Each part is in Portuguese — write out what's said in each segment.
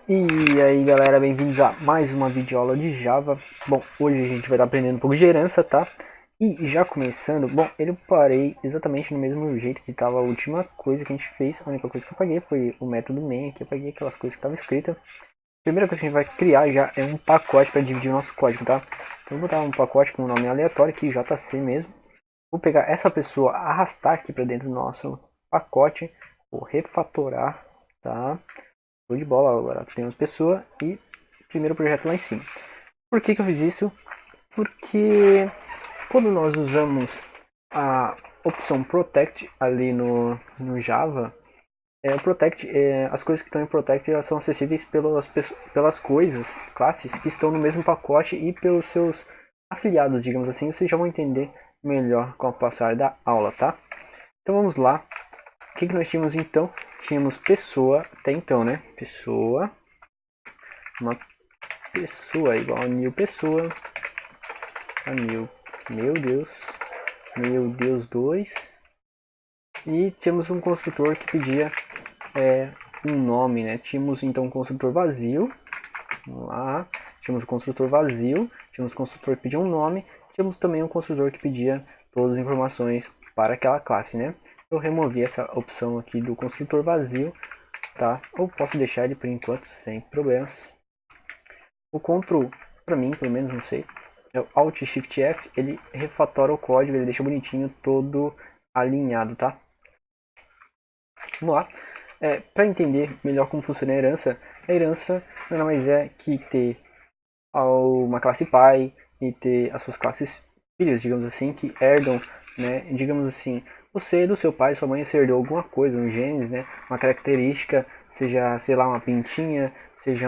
E aí galera, bem-vindos a mais uma videoaula de Java. Bom, hoje a gente vai estar aprendendo um pouco de herança, tá? E já começando, bom, eu parei exatamente no mesmo jeito que estava a última coisa que a gente fez. A única coisa que eu apaguei foi o método main, que eu apaguei aquelas coisas que estavam escritas. A primeira coisa que a gente vai criar já é um pacote para dividir o nosso código, tá? Então eu vou botar um pacote com um nome aleatório aqui, JC mesmo. Vou pegar essa pessoa, arrastar aqui para dentro do nosso pacote, vou refatorar, tá? Show de bola, agora temos pessoa e primeiro projeto lá em cima. Por que eu fiz isso? Porque quando nós usamos a opção Protect ali no Java, o Protect, as coisas que estão em Protect elas são acessíveis pelas coisas, classes que estão no mesmo pacote e pelos seus afiliados, digamos assim. Vocês já vão entender melhor com o passar da aula, tá? Então vamos lá. O que nós tínhamos então? Tínhamos pessoa, até então, né? Pessoa, uma pessoa igual a new pessoa, a new, meu Deus 2. E tínhamos um construtor que pedia um nome, né? Tínhamos então um construtor vazio, vamos lá, tínhamos um construtor vazio, tínhamos um construtor que pedia um nome, tínhamos também um construtor que pedia todas as informações para aquela classe, né? Eu removi essa opção aqui do construtor vazio, tá? Ou posso deixar ele por enquanto sem problemas. O Ctrl, para mim, pelo menos, não sei, é o Alt Shift F, ele refatora o código, ele deixa bonitinho, todo alinhado, tá? Vamos lá. Para entender melhor como funciona a herança nada mais é que ter uma classe pai e ter as suas classes filhas, digamos assim, que herdam, né? Digamos assim, você do seu pai, sua mãe, você herdou alguma coisa, um genes, né? Uma característica, seja, sei lá, uma pintinha, seja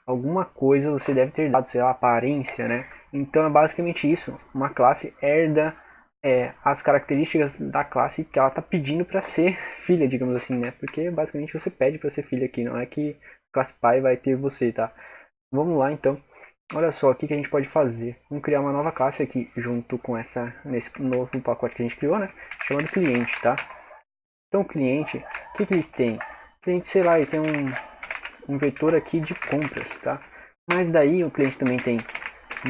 alguma coisa, você deve ter dado, sei lá, aparência, né? Então é basicamente isso. Uma classe herda as características da classe que ela está pedindo para ser filha, digamos assim, né? Porque basicamente você pede para ser filha aqui, não é que a classe pai vai ter você, tá? Vamos lá então. Olha só, o que a gente pode fazer? Vamos criar uma nova classe aqui junto com nesse novo pacote que a gente criou, né? Chamado cliente, tá? Então o cliente, o que ele tem? O cliente, sei lá, ele tem um vetor aqui de compras, tá? Mas daí o cliente também tem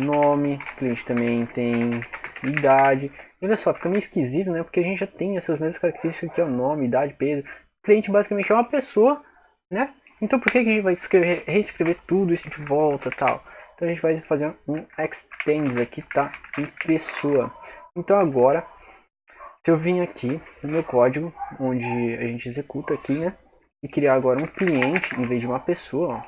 nome, o cliente também tem idade. E olha só, fica meio esquisito, né? Porque a gente já tem essas mesmas características que é o nome, idade, peso. O cliente basicamente é uma pessoa, né? Então por que a gente vai reescrever tudo isso de volta tal? Então a gente vai fazer um extends aqui, tá? Em pessoa. Então agora, se eu vim aqui no meu código, onde a gente executa aqui, né? E criar agora um cliente em vez de uma pessoa, ó.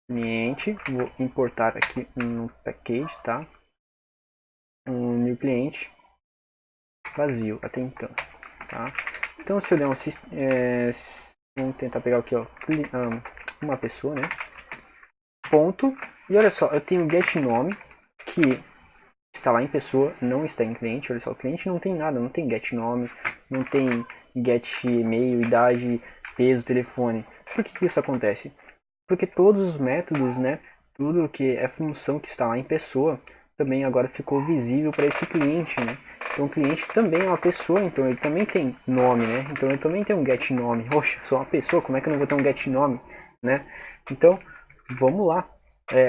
Cliente, vou importar aqui no package, tá? Um new cliente vazio até então, tá? Então se eu der vamos tentar pegar aqui, ó, uma pessoa, né? Ponto. E olha só, eu tenho get nome que está lá em pessoa, não está em cliente. Olha só, o cliente não tem nada, não tem get nome, não tem get e-mail, idade, peso, telefone. Por que isso acontece? Porque todos os métodos, né, tudo que é função que está lá em pessoa, também agora ficou visível para esse cliente, né? Então o cliente também é uma pessoa, então ele também tem nome, né? Então ele também tem um get nome. Poxa, sou uma pessoa, como é que eu não vou ter um get nome, né? Então, vamos lá.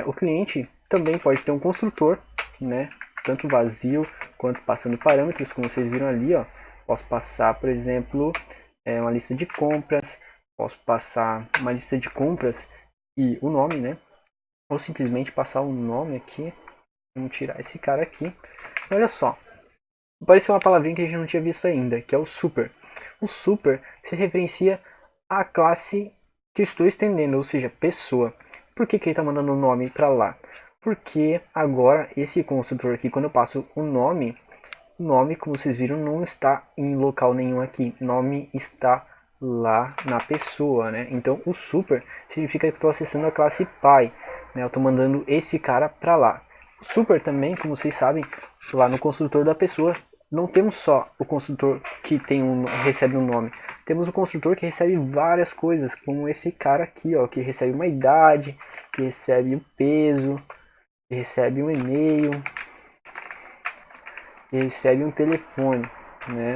O cliente também pode ter um construtor, né? Tanto vazio quanto passando parâmetros, como vocês viram ali, ó. Posso passar, por exemplo, uma lista de compras, posso passar uma lista de compras e o nome, né? Ou simplesmente passar o nome aqui. Vamos tirar esse cara aqui. Olha só, apareceu uma palavrinha que a gente não tinha visto ainda, que é o super. O super se referencia à classe que eu estou estendendo, ou seja, pessoa. Por que ele está mandando o nome para lá? Porque agora esse construtor aqui, quando eu passo o nome, como vocês viram, não está em local nenhum aqui. O nome está lá na pessoa, né? Então o super significa que estou acessando a classe pai, né? Eu estou mandando esse cara para lá. O super também, como vocês sabem, lá no construtor da pessoa, não temos só o construtor que recebe um nome. Temos o construtor que recebe várias coisas, como esse cara aqui, ó, que recebe uma idade, que recebe o peso, que recebe um e-mail, que recebe um telefone, né?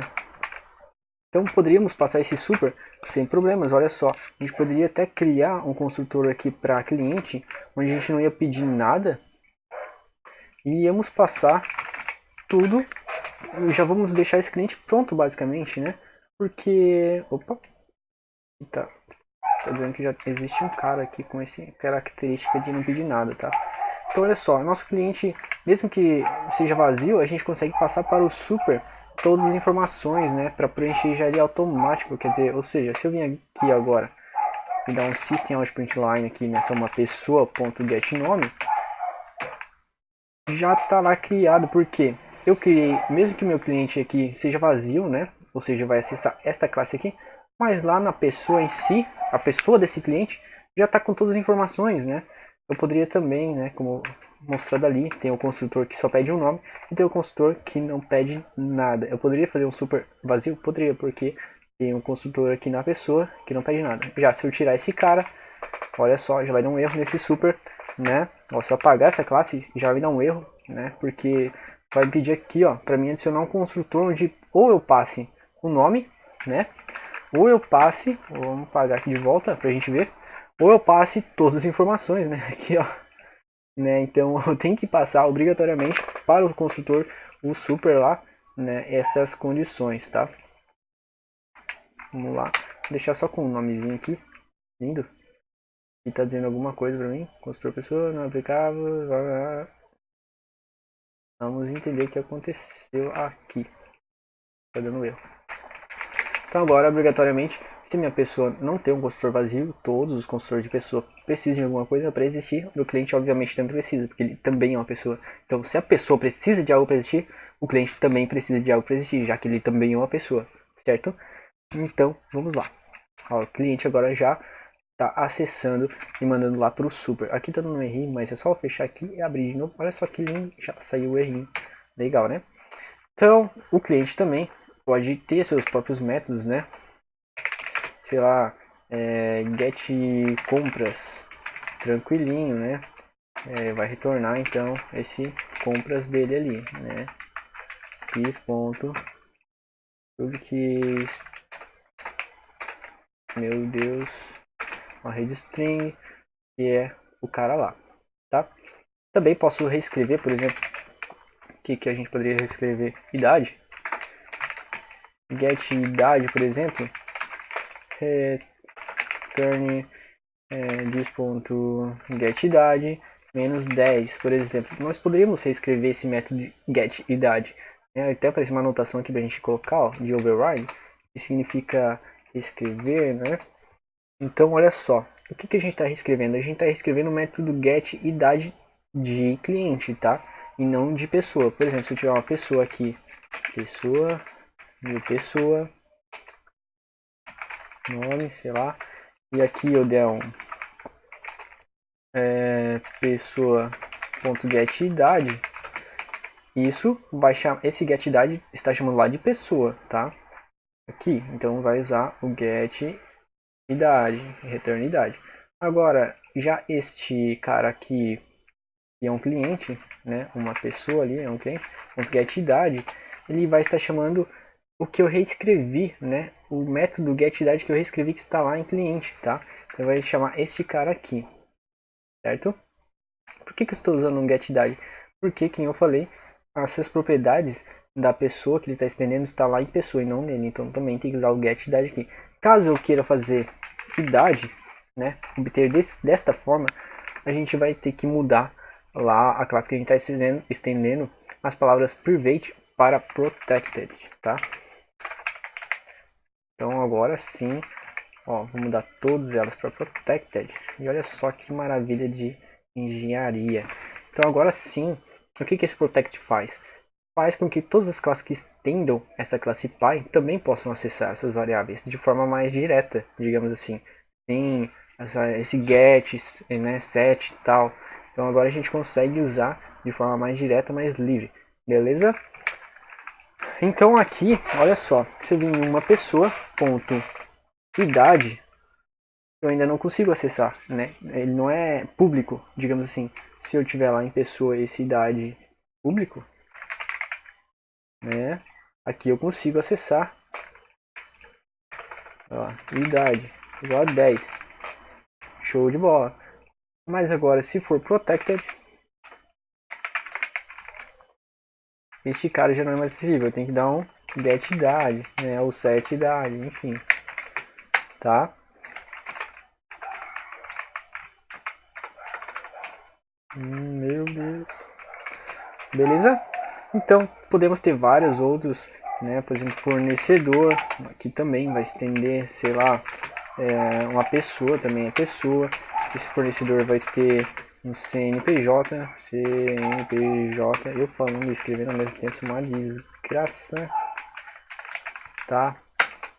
Então poderíamos passar esse super sem problemas, olha só. A gente poderia até criar um construtor aqui para cliente, onde a gente não ia pedir nada. E íamos passar tudo, já vamos deixar esse cliente pronto basicamente, né? Porque, opa, tá dizendo que já existe um cara aqui com essa característica de não pedir nada, tá? Então olha só, nosso cliente, mesmo que seja vazio, a gente consegue passar para o super todas as informações, né, para preencher já ali automático, quer dizer, ou seja, se eu vim aqui agora e dar um system out line aqui nessa uma pessoa.getNome, já está lá criado, porque eu criei, mesmo que meu cliente aqui seja vazio, né, ou seja, vai acessar esta classe aqui, mas lá na pessoa em si, a pessoa desse cliente já está com todas as informações, né. Eu poderia também, né, como mostrado ali, tem o construtor que só pede um nome e tem o construtor que não pede nada. Eu poderia fazer um super vazio? Poderia, porque tem um construtor aqui na pessoa que não pede nada. Já se eu tirar esse cara, olha só, já vai dar um erro nesse super, né? Ó, se eu apagar essa classe, já vai dar um erro, né? Porque vai pedir aqui, ó, para mim adicionar um construtor onde ou eu passe o nome, né? Ou eu passe, vamos apagar aqui de volta pra gente ver, ou eu passe todas as informações, né? Aqui, ó. Né? Então eu tenho que passar obrigatoriamente para o construtor, o super lá, né? Estas condições, tá? Vamos lá. Vou deixar só com o nomezinho aqui. Lindo. E tá dizendo alguma coisa pra mim. Construtor pessoa, não aplicável. Vamos entender o que aconteceu aqui. Tá dando erro. Então agora, obrigatoriamente, se minha pessoa não tem um construtor vazio, todos os construtores de pessoa precisam de alguma coisa para existir, o cliente obviamente também precisa, porque ele também é uma pessoa. Então se a pessoa precisa de algo para existir, o cliente também precisa de algo para existir, já que ele também é uma pessoa, certo? Então, vamos lá. Ó, o cliente agora já está acessando e mandando lá para o super. Aqui tá dando um errinho, mas é só fechar aqui e abrir de novo. Olha só que lindo, já saiu o errinho. Legal, né? Então, o cliente também pode ter seus próprios métodos, né? Sei lá, get compras, tranquilinho, né? Vai retornar então esse compras dele ali, né? Quis ponto, tudo que, meu Deus, uma rede string, que é o cara lá, tá? Também posso reescrever, por exemplo, o que a gente poderia reescrever? Idade. Get idade, por exemplo, return this.getIdade menos 10, por exemplo. Nós poderíamos reescrever esse método de getIdade. Até aparece uma anotação aqui para a gente colocar, ó, de override, que significa escrever, né? Então, olha só, o que a gente está reescrevendo? A gente está reescrevendo o método getIdade de cliente, tá? E não de pessoa. Por exemplo, se eu tiver uma pessoa aqui, pessoa, meu pessoa, nome, sei lá, e aqui eu der um pessoa.getIdade, isso vai chamar, esse getIdade está chamando lá de pessoa, tá? Aqui, então vai usar o getIdade, return idade. Agora, já este cara aqui, que é um cliente, né, uma pessoa ali, é um cliente, .getIdade, ele vai estar chamando o que eu reescrevi, né, o método getIdade que eu reescrevi que está lá em cliente, tá? Então vai chamar este cara aqui, certo? Por que eu estou usando um getIdade? Porque, como eu falei, essas propriedades da pessoa que ele está estendendo está lá em pessoa e não nele. Então também tem que usar o getIdade aqui. Caso eu queira fazer idade, né, obter desta forma, a gente vai ter que mudar lá a classe que a gente está estendendo as palavras private para protected, tá? Então agora sim, ó, vou mudar todas elas para protected. E olha só que maravilha de engenharia. Então agora sim, o que esse protect faz? Faz com que todas as classes que estendam essa classe Py também possam acessar essas variáveis de forma mais direta, digamos assim. Sim, esse get, né, set e tal. Então agora a gente consegue usar de forma mais direta, mais livre. Beleza? Então aqui, olha só, se eu vim em uma pessoa, ponto, idade, eu ainda não consigo acessar, né? Ele não é público, digamos assim. Se eu tiver lá em pessoa esse idade público, né? Aqui eu consigo acessar Ó, idade igual a 10. Show de bola. Mas agora, se for protected, este cara já não é mais acessível. Tem que dar um get idade, né? Ou set idade, enfim. Tá? Meu Deus. Beleza? Então, podemos ter vários outros, né? Por exemplo, fornecedor. Aqui também vai estender, sei lá, uma pessoa também é pessoa. Esse fornecedor vai ter um CNPJ, eu falando e escrevendo ao mesmo tempo, isso é uma desgraça, tá?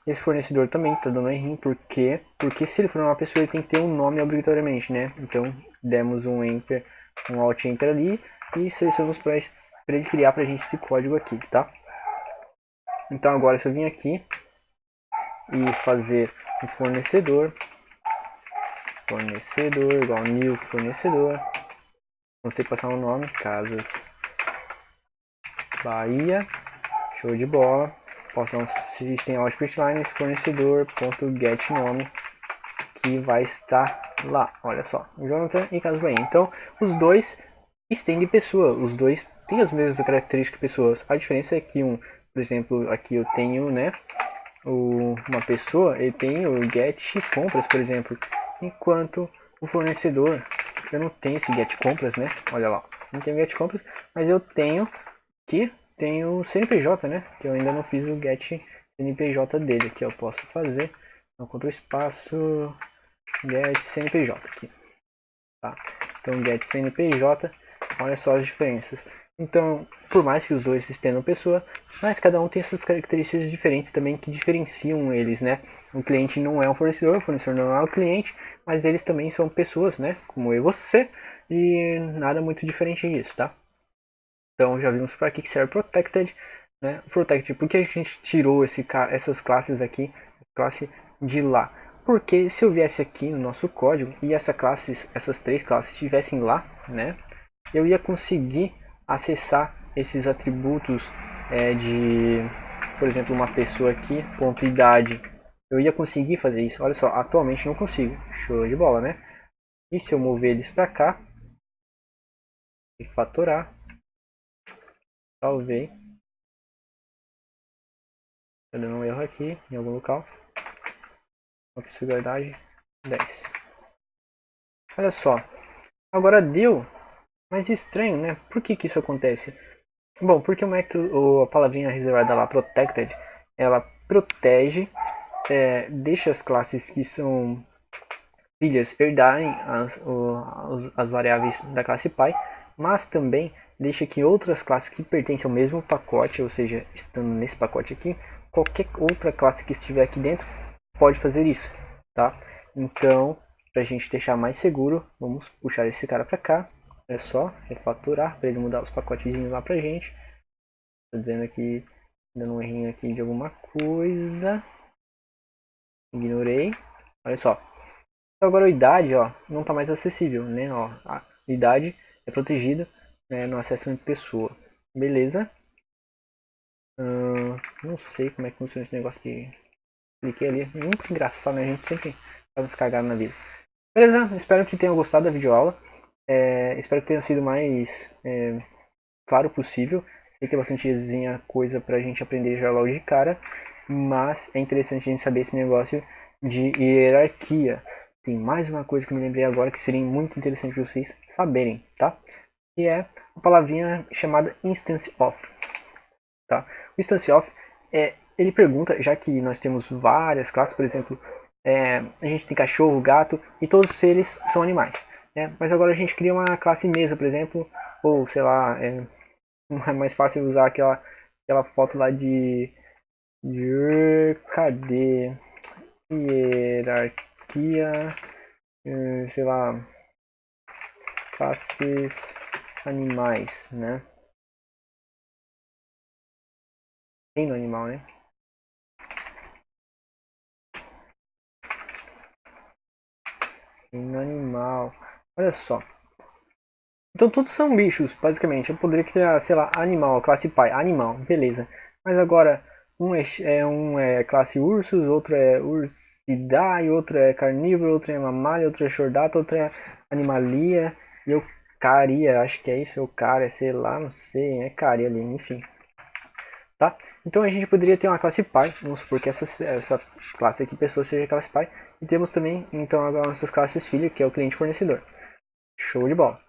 Esse fornecedor também tá dando erro, porque se ele for uma pessoa, ele tem que ter um nome obrigatoriamente, né? Então, demos um Enter, um Alt Enter ali e selecionamos para ele criar pra gente esse código aqui, tá? Então agora se eu vim aqui e fazer um fornecedor igual new fornecedor, não sei passar o nome, Casas Bahia, show de bola. Posso dar um system out line fornecedor.get nome, que vai estar lá. Olha só, Jonathan e Casas Bahia. Então, os dois estendem pessoa, os dois têm as mesmas características que pessoas. A diferença é que por exemplo, aqui eu tenho, né, uma pessoa, ele tem o get compras, por exemplo, enquanto o fornecedor, eu não tenho esse get compras, né? Olha lá, não tenho get compras, mas eu tenho o CNPJ, né? Que eu ainda não fiz o get CNPJ dele, que eu posso fazer. Então, contra o espaço get CNPJ aqui, tá? Então, get CNPJ, olha só as diferenças. Então, por mais que os dois estendam pessoa, mas cada um tem suas características diferentes também que diferenciam eles, né? O cliente não é um fornecedor, o fornecedor não é o cliente, mas eles também são pessoas, né? Como eu e você, e nada muito diferente disso, tá? Então já vimos para que serve Protected, né? Protected, por que a gente tirou essas classes aqui, classe de lá? Porque se eu viesse aqui no nosso código e essas três classes estivessem lá, né? Eu ia conseguir acessar esses atributos por exemplo, uma pessoa aqui, ponto idade. Eu ia conseguir fazer isso. Olha só, atualmente não consigo. Show de bola, né? E se eu mover eles para cá, faturar, salvei. Tá dando um erro aqui em algum local. Uma possibilidade 10. Olha só. Agora deu, mas estranho, né? Por que isso acontece? Bom, porque o método, a palavrinha reservada lá, protected, ela protege, deixa as classes que são filhas herdarem as variáveis da classe pai, mas também deixa que outras classes que pertencem ao mesmo pacote, ou seja, estando nesse pacote aqui, qualquer outra classe que estiver aqui dentro pode fazer isso, tá? Então, para a gente deixar mais seguro, vamos puxar esse cara para cá. É só refaturar para ele mudar os pacotezinhos lá pra gente. Tô dizendo aqui, dando um errinho aqui de alguma coisa. Ignorei. Olha só. Então agora a idade, ó, não está mais acessível, né? Ó, a idade é protegida, né, no acesso em pessoa. Beleza? Não sei como é que funciona esse negócio de cliquei ali. Muito engraçado, né? A gente sempre faz umas cagadas na vida. Beleza? Espero que tenham gostado da videoaula. Espero que tenha sido mais claro possível. Sei que é bastante coisa pra gente aprender já logo de cara, mas é interessante a gente saber esse negócio de hierarquia. Tem mais uma coisa que eu me lembrei agora que seria muito interessante vocês saberem, tá? Que é a palavrinha chamada instance of, tá? O instance of ele pergunta, já que nós temos várias classes, por exemplo, a gente tem cachorro, gato e todos eles são animais, né? Mas agora a gente cria uma classe mesa, por exemplo, ou sei lá, não é mais fácil usar aquela foto lá de cadê? Hierarquia, sei lá, classes animais, né? Reino animal, né? Reino animal. Olha só. Então todos são bichos, basicamente. Eu poderia criar, sei lá, animal, classe pai, animal, beleza. Mas agora, um é classe ursos, outro é ursidae, outro é carnívoro, outro é mamália, outro é chordata, outro é animalia, e eucaria, acho que é isso, eucaria, sei lá, não sei, é caria ali, enfim. Tá? Então a gente poderia ter uma classe pai, vamos supor que essa classe aqui, pessoa, seja a classe pai, e temos também, então, agora nossas classes filho, que é o cliente fornecedor. Show de bola.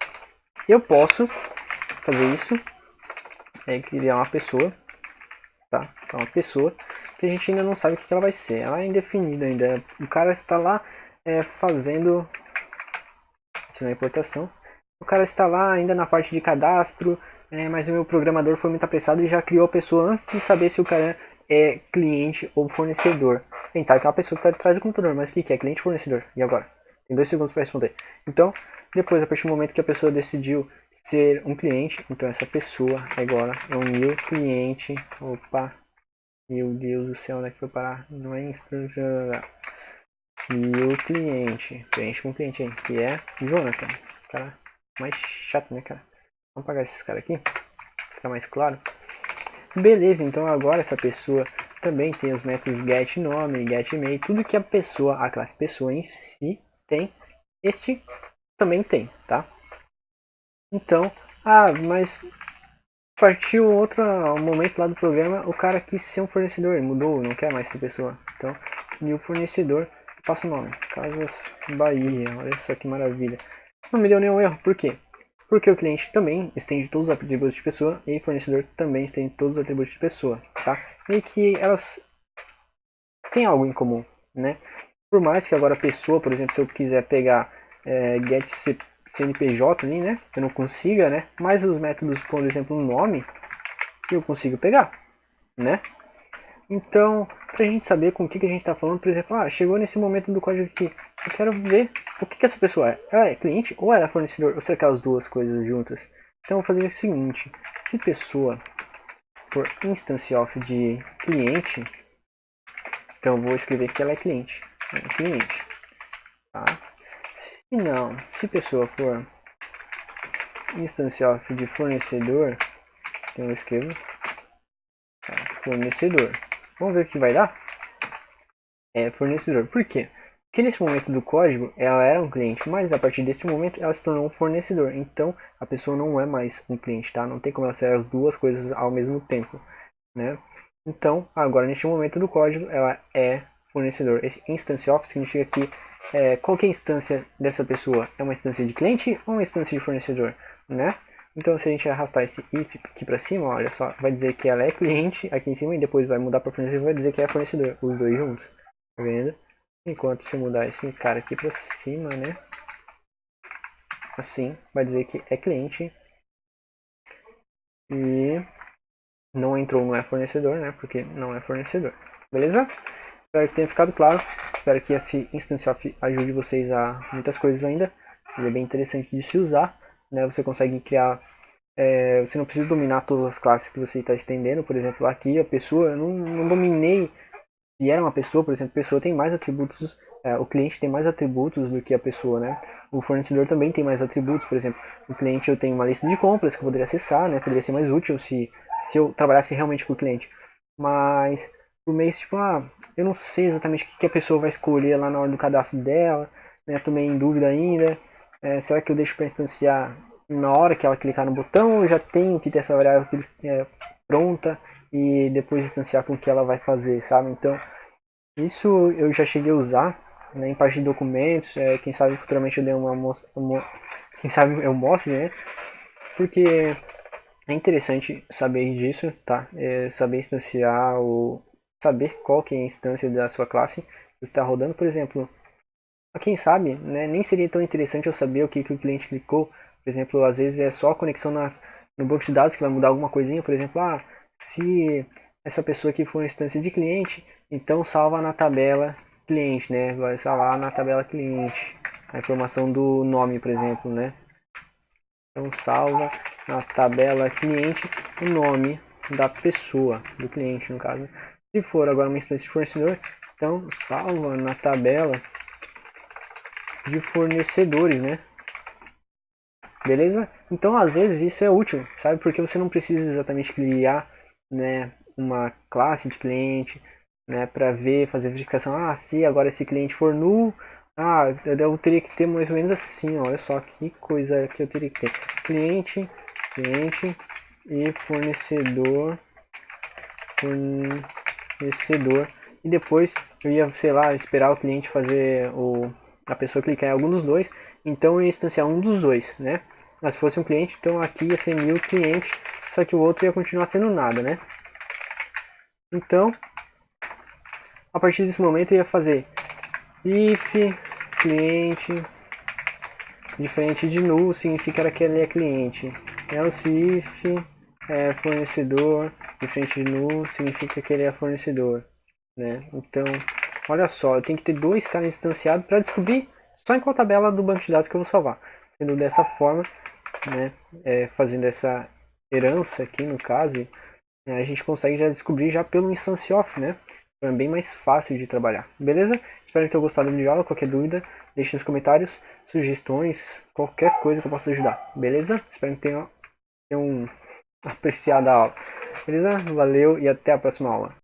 Eu posso fazer isso, criar uma pessoa, tá? Então, uma pessoa que a gente ainda não sabe o que ela vai ser, ela é indefinida ainda. O cara está lá fazendo, se não é importação, o cara está lá ainda na parte de cadastro, mas o meu programador foi muito apressado e já criou a pessoa antes de saber se o cara é cliente ou fornecedor. A gente sabe que é uma pessoa que está atrás do computador, mas o que é? Cliente ou fornecedor? E agora? Tem 2 segundos para responder. Então, depois, a partir do momento que a pessoa decidiu ser um cliente, então essa pessoa agora é um meu cliente. Opa, meu Deus do céu, onde é que foi parar? Não é instrução. Meu cliente. Preenche com o cliente aí, que é Jonathan. Cara mais chato, né, cara? Vamos apagar esses caras aqui, fica mais claro. Beleza, então agora essa pessoa também tem os métodos getNome, getMail, tudo que a pessoa, a classe pessoa em si tem, este também tem, tá? Então, mas partiu outro momento lá do programa, o cara quis ser um fornecedor, ele mudou, não quer mais ser pessoa. Então, e o fornecedor, passa o nome, Casas Bahia, olha só que maravilha. Não me deu nenhum erro, por quê? Porque o cliente também estende todos os atributos de pessoa e o fornecedor também estende todos os atributos de pessoa, tá? E que elas têm algo em comum, né? Por mais que agora a pessoa, por exemplo, se eu quiser pegar get CNPJ ali, né? Eu não consiga, né? Mas os métodos, por exemplo, o nome, eu consigo pegar, né? Então, para a gente saber com o que a gente está falando, por exemplo, chegou nesse momento do código aqui, eu quero ver o que essa pessoa é. Ela é cliente ou ela é fornecedor? Ou será que as duas coisas juntas? Então, eu vou fazer o seguinte, se pessoa for instance of de cliente, então eu vou escrever que ela é cliente. Cliente. Tá? Se não, se pessoa for instance of de fornecedor, então eu escrevo fornecedor. Vamos ver o que vai dar? Fornecedor. Por quê? Porque nesse momento do código ela era um cliente, mas a partir desse momento ela se tornou um fornecedor. Então a pessoa não é mais um cliente, tá? Não tem como ela ser as duas coisas ao mesmo tempo, né? Então agora neste momento do código ela é fornecedor. Esse instance of significa que qual que é a instância dessa pessoa? É uma instância de cliente ou uma instância de fornecedor, né? Então se a gente arrastar esse if aqui para cima, olha só, vai dizer que ela é cliente aqui em cima e depois vai mudar para fornecedor, vai dizer que é fornecedor, os dois juntos. Tá vendo? Enquanto se eu mudar esse cara aqui pra cima, né? Assim, vai dizer que é cliente. E não entrou, não é fornecedor, né? Porque não é fornecedor. Beleza? Espero que tenha ficado claro. Espero que esse Instance of ajude vocês a muitas coisas ainda. Ele é bem interessante de se usar. Né? Você consegue criar... você não precisa dominar todas as classes que você está estendendo. Por exemplo, aqui a pessoa, eu não dominei. Se era uma pessoa, por exemplo, a pessoa tem mais atributos, o cliente tem mais atributos do que a pessoa, né? O fornecedor também tem mais atributos, por exemplo, o cliente eu tenho uma lista de compras que eu poderia acessar, né? Poderia ser mais útil se eu trabalhasse realmente com o cliente. Mas por meio, tipo, eu não sei exatamente o que a pessoa vai escolher lá na hora do cadastro dela, né? Tô meio em dúvida ainda. Será que eu deixo para instanciar na hora que ela clicar no botão ou eu já tenho que ter essa variável pronta e depois instanciar com o que ela vai fazer, sabe? Então, isso eu já cheguei a usar, né, em parte de documentos, quem sabe futuramente eu dei quem sabe eu mostre, né? Porque é interessante saber disso, tá? Saber instanciar ou saber qual que é a instância da sua classe que está rodando, por exemplo. Quem sabe, né, nem seria tão interessante eu saber o que o cliente clicou. Por exemplo, às vezes é só a conexão no banco de dados que vai mudar alguma coisinha. Por exemplo, se essa pessoa aqui for uma instância de cliente, então salva na tabela cliente, né? Vai salvar na tabela cliente a informação do nome, por exemplo, né? Então salva na tabela cliente o nome da pessoa, do cliente no caso. Se for agora uma instância de fornecedor, então salva na tabela de fornecedores, né? Beleza? Então, às vezes, isso é útil, sabe? Porque você não precisa exatamente criar, né, uma classe de cliente, né, para ver, fazer verificação. Ah, se agora esse cliente for null, eu teria que ter mais ou menos assim, ó, olha só que coisa que eu teria que ter. Cliente, cliente e fornecedor, fornecedor. E depois eu ia, sei lá, esperar o cliente fazer a pessoa clicar em algum dos dois. Então eu ia instanciar um dos dois, né? Mas se fosse um cliente, então aqui ia ser 1000 clientes, só que o outro ia continuar sendo nada, né? Então, a partir desse momento eu ia fazer if cliente diferente de null significa que ele é cliente. Else if fornecedor diferente de null significa que ele é fornecedor, né? Então, olha só, eu tenho que ter dois caras instanciados para descobrir só em qual tabela do banco de dados que eu vou salvar. Sendo dessa forma, né, fazendo essa herança aqui no caso, a gente consegue já descobrir já pelo instance off, né? Então é bem mais fácil de trabalhar, beleza? Espero que tenham gostado de aula. Qualquer dúvida, deixe nos comentários, sugestões, qualquer coisa que eu possa ajudar, beleza? Espero que tenham apreciado a aula, beleza? Valeu e até a próxima aula.